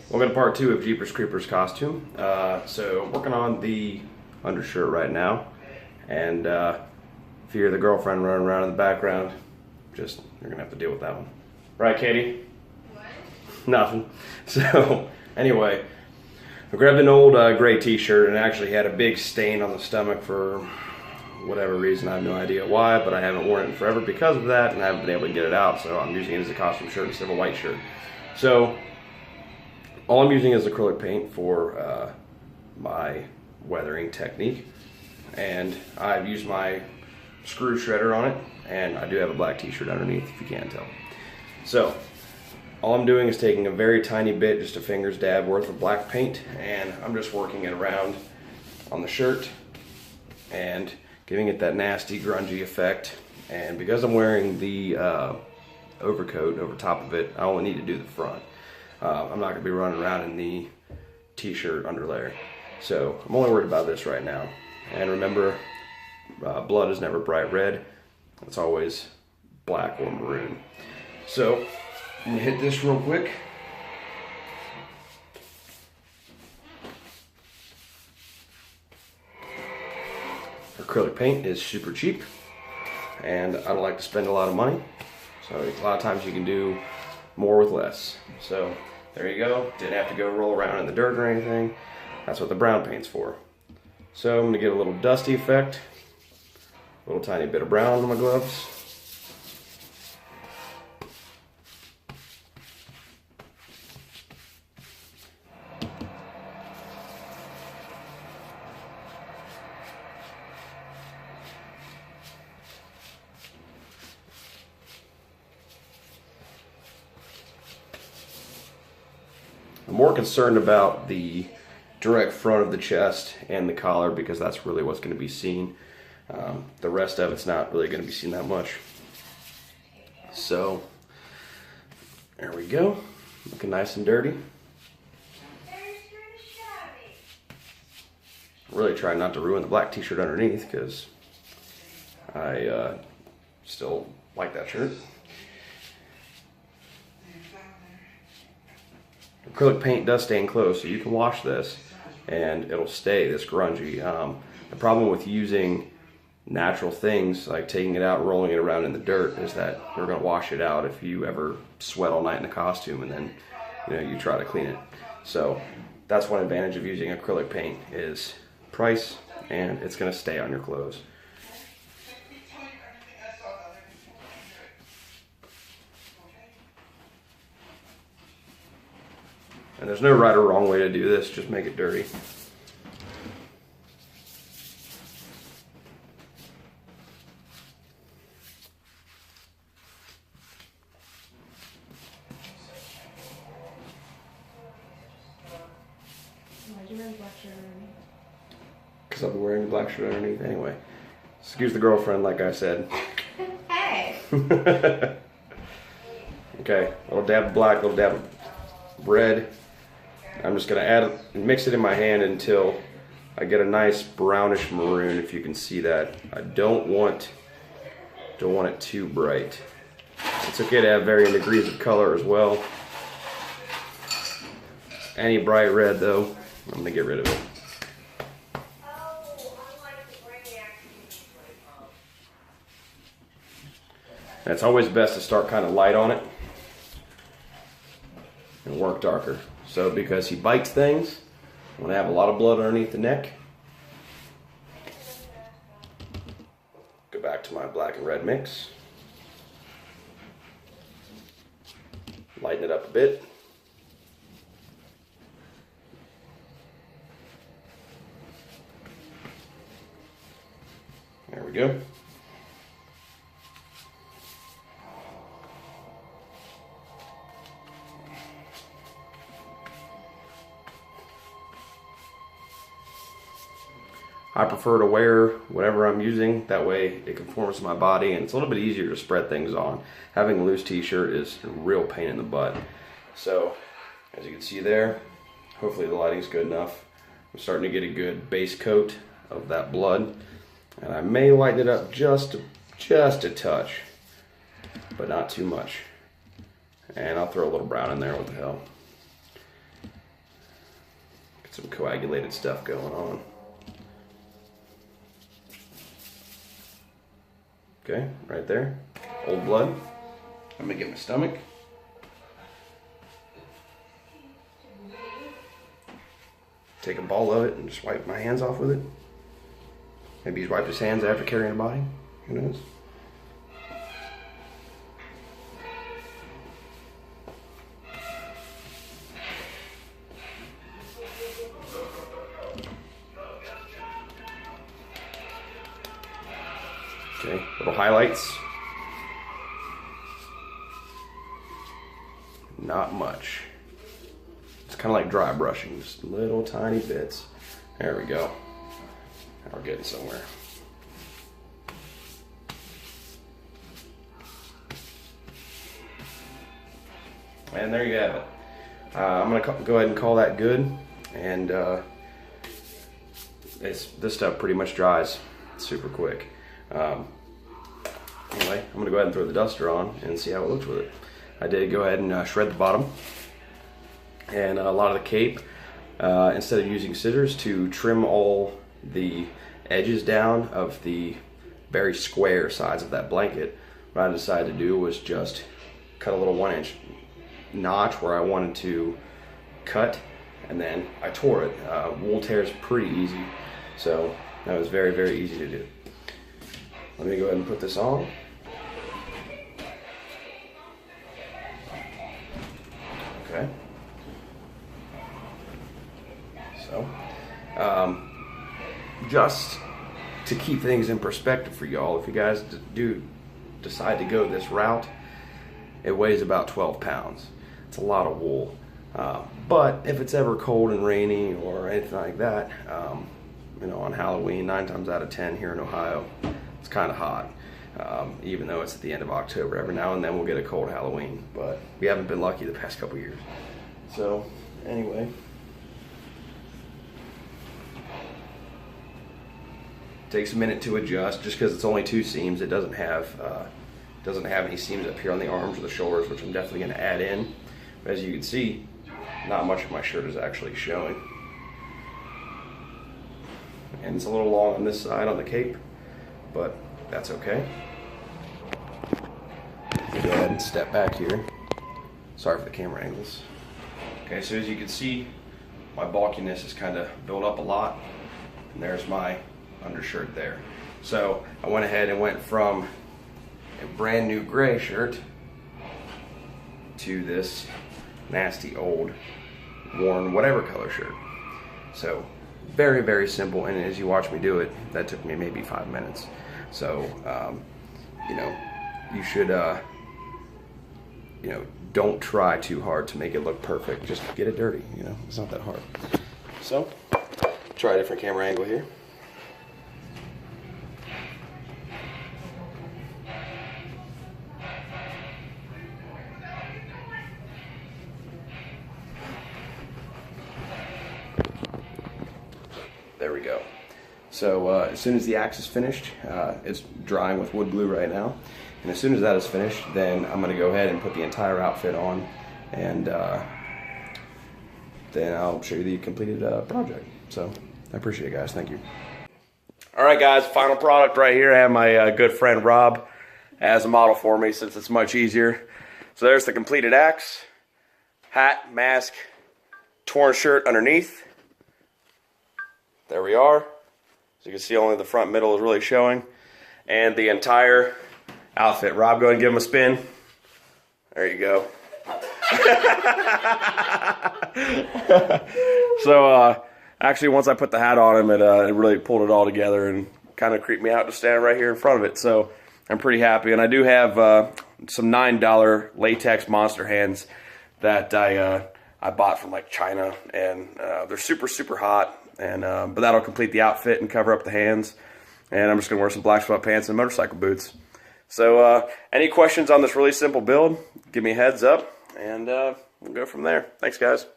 Welcome to part 2 of Jeepers Creepers costume. So working on the undershirt right now, and if you hear the girlfriend running around in the background, you're gonna have to deal with that one. Right, Katie? What? Nothing. So anyway, I grabbed an old gray t-shirt and it actually had a big stain on the stomach for whatever reason. I have no idea why, but I haven't worn it in forever because of that, and I haven't been able to get it out, so I'm using it as a costume shirt instead of a white shirt. So all I'm using is acrylic paint for my weathering technique, and I've used my screw shredder on it, and I do have a black t-shirt underneath if you can't tell. So all I'm doing is taking a very tiny bit, just a finger's dab worth of black paint, and I'm just working it around on the shirt and giving it that nasty grungy effect. And because I'm wearing the overcoat over top of it, I only need to do the front. I'm not going to be running around in the t-shirt underlayer. So I'm only worried about this right now. And remember, blood is never bright red. It's always black or maroon. So I'm going to hit this real quick. Acrylic paint is super cheap, and I don't like to spend a lot of money. So a lot of times you can do more with less. So there you go. Didn't have to go roll around in the dirt or anything. That's what the brown paint's for. So I'm gonna get a little dusty effect, a little tiny bit of brown on my gloves. I'm more concerned about the direct front of the chest and the collar because that's really what's going to be seen. The rest of it's not really going to be seen that much. So there we go, looking nice and dirty. Really trying not to ruin the black t-shirt underneath because I still like that shirt. Acrylic paint does stain clothes, so you can wash this and it'll stay this grungy. The problem with using natural things, like taking it out and rolling it around in the dirt, is that you're going to wash it out if you ever sweat all night in the costume and then you try to clean it. So that's one advantage of using acrylic paint is price, and it's going to stay on your clothes. And there's no right or wrong way to do this, just make it dirty. Why'd you wear a black shirt underneath? Because I'll be wearing the black shirt underneath anyway. Excuse the girlfriend, like I said. Hey! Okay, little dab of black, little dab of red. I'm just going to add it, mix it in my hand until I get a nice brownish maroon, if you can see that. I don't want it too bright. It's okay to have varying degrees of color as well. Any bright red though, I'm going to get rid of it. And it's always best to start kind of light on it and work darker. So because he bites things, I'm going to have a lot of blood underneath the neck. Go back to my black and red mix. Lighten it up a bit. There we go. I prefer to wear whatever I'm using, that way it conforms to my body and it's a little bit easier to spread things on. Having a loose t-shirt is a real pain in the butt. So, as you can see there, hopefully the lighting's good enough. I'm starting to get a good base coat of that blood, and I may lighten it up just a touch, but not too much. And I'll throw a little brown in there, what the hell. some coagulated stuff going on. Okay, right there, old blood. I'm gonna get my stomach. Take a ball of it and just wipe my hands off with it. Maybe he's wiped his hands after carrying a body. Who knows? Okay, little highlights. Not much. It's kind of like dry brushing, just little tiny bits. There we go. Now we're getting somewhere. And there you have it. I'm gonna go ahead and call that good. And this stuff pretty much dries super quick. Anyway, I'm gonna go ahead and throw the duster on and see how it looks with it. I did go ahead and shred the bottom and a lot of the cape, instead of using scissors to trim all the edges down of the very square sides of that blanket. What I decided to do was just cut a little 1-inch notch where I wanted to cut, and then I tore it. Wool tears pretty easy, so that was very, very easy to do. Let me go ahead and put this on. Okay. So, just to keep things in perspective for y'all, if you guys do decide to go this route, it weighs about 12 pounds. It's a lot of wool. But if it's ever cold and rainy or anything like that, you know, on Halloween, 9 times out of 10 here in Ohio, it's kind of hot. Even though it's at the end of October, every now and then we'll get a cold Halloween, but we haven't been lucky the past couple years. So anyway, takes a minute to adjust. Just because it's only 2 seams, it doesn't have any seams up here on the arms or the shoulders, which I'm definitely going to add in. But as you can see, not much of my shirt is actually showing, and it's a little long on this side on the cape, but that's okay. Go ahead and step back here. Sorry for the camera angles. Okay, so as you can see, my bulkiness is kind of built up a lot, and there's my undershirt there. So I went ahead and went from a brand new gray shirt to this nasty old worn whatever color shirt. So very, very simple, and as you watch me do it, that took me maybe 5 minutes. So you know, you should you know, don't try too hard to make it look perfect. Just get it dirty, you know, it's not that hard. So try a different camera angle here. There we go. So as soon as the axe is finished, it's drying with wood glue right now, and as soon as that is finished, then I'm going to go ahead and put the entire outfit on, and then I'll show you the completed project. So I appreciate it, guys. Thank you. All right, guys, final product right here. I have my good friend Rob as a model for me, since it's much easier. So there's the completed axe, hat, mask, torn shirt underneath. There we are. As you can see, only the front middle is really showing. And the entire outfit. Rob, go ahead and give him a spin. There you go. So, actually, once I put the hat on him, it really pulled it all together and kind of creeped me out to stand right here in front of it. So, I'm pretty happy. And I do have some $9 latex monster hands that I bought from like China. And they're super, super hot. And but that'll complete the outfit and cover up the hands. And I'm just going to wear some black sweatpants and motorcycle boots. So any questions on this really simple build, give me a heads up, and we'll go from there. Thanks, guys.